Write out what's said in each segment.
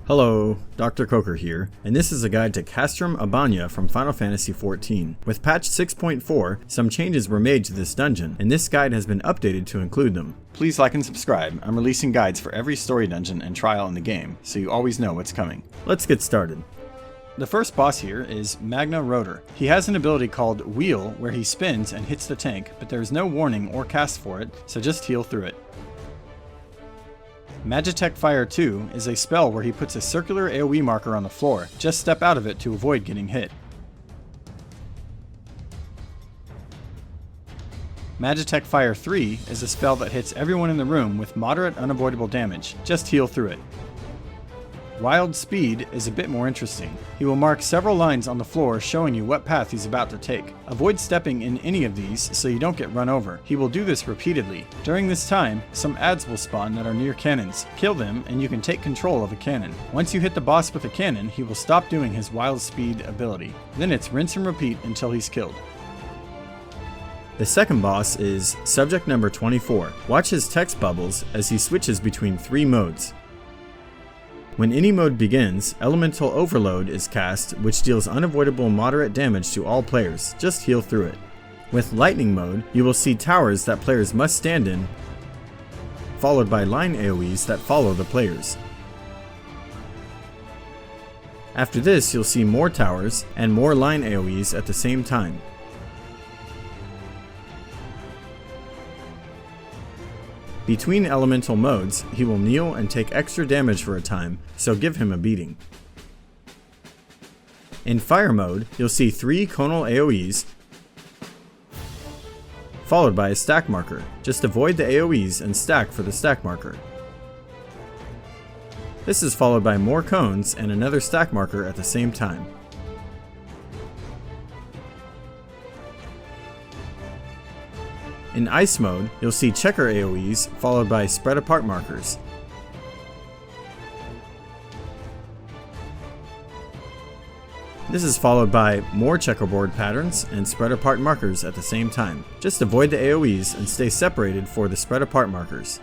Hello, Dr. Coker here, and this is a guide to Castrum Abania from Final Fantasy XIV. With patch 6.4, some changes were made to this dungeon, and this guide has been updated to include them. Please like and subscribe. I'm releasing guides for every story dungeon and trial in the game, so you always know what's coming. Let's get started. The first boss here is Magna. He has an ability called Wheel, where he spins and hits the tank, but there is no warning or cast for it, so just heal through it. FFXIV is a spell where he puts a circular AoE marker on the floor. Just step out of it to avoid getting hit. FFXIV is a spell that hits everyone in the room with moderate unavoidable damage. Just heal through it. Wild Speed is a bit more interesting. He will mark several lines on the floor showing you what path he's about to take. Avoid stepping in any of these so you don't get run over. He will do this repeatedly. During this time, some adds will spawn that are near cannons. Kill them and you can take control of a cannon. Once you hit the boss with a cannon, he will stop doing his Wild Speed ability. Then it's rinse and repeat until he's killed. The second boss is Subject Number 24. Watch his text bubbles as he switches between 3 modes. When any mode begins, Elemental Overload is cast, which deals unavoidable moderate damage to all players. Just heal through it. With Lightning mode, you will see towers that players must stand in, followed by line AoEs that follow the players. After this, you'll see more towers and more line AoEs at the same time. Between elemental modes, he will kneel and take extra damage for a time, so give him a beating. In fire mode, you'll see 3 conal AoEs, followed by a stack marker. Just avoid the AoEs and stack for the stack marker. This is followed by more cones and another stack marker at the same time. In Ice mode, you'll see checker AoEs followed by spread apart markers. This is followed by more checkerboard patterns and spread apart markers at the same time. Just avoid the AoEs and stay separated for the spread apart markers.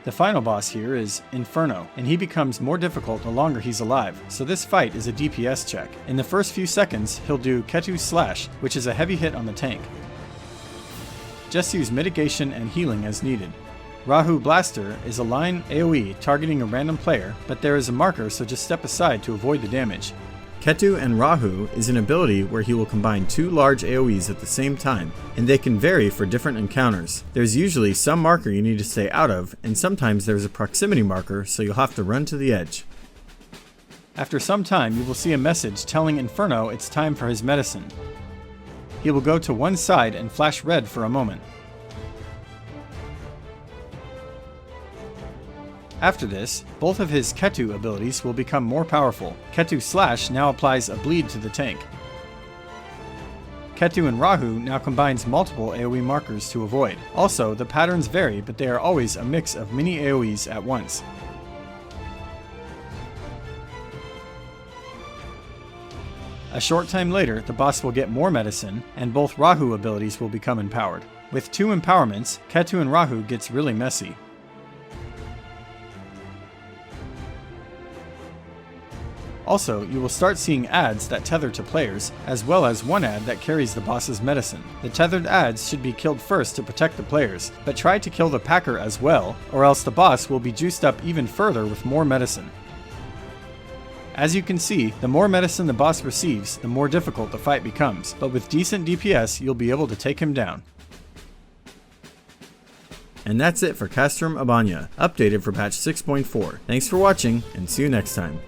The final boss here is Inferno, and he becomes more difficult the longer he's alive, so this fight is a DPS check. In the first few seconds, he'll do Ketu Slash, which is a heavy hit on the tank. Just use mitigation and healing as needed. Rahu Blaster is a line AoE targeting a random player, but there is a marker, so just step aside to avoid the damage. Ketu and Rahu is an ability where he will combine 2 large AoEs at the same time, and they can vary for different encounters. There's usually some marker you need to stay out of, and sometimes there's a proximity marker, so you'll have to run to the edge. After some time, you will see a message telling Inferno it's time for his medicine. He will go to one side and flash red for a moment. After this, both of his Ketu abilities will become more powerful. Ketu Slash now applies a bleed to the tank. Ketu and Rahu now combines multiple AoE markers to avoid. Also, the patterns vary, but they are always a mix of many AoEs at once. A short time later, the boss will get more medicine, and both Rahu abilities will become empowered. With 2 empowerments, Ketu and Rahu gets really messy. Also, you will start seeing adds that tether to players, as well as one add that carries the boss's medicine. The tethered adds should be killed first to protect the players, but try to kill the packer as well, or else the boss will be juiced up even further with more medicine. As you can see, the more medicine the boss receives, the more difficult the fight becomes, but with decent DPS, you'll be able to take him down. And that's it for Castrum Abania, updated for patch 6.4. Thanks for watching, and see you next time.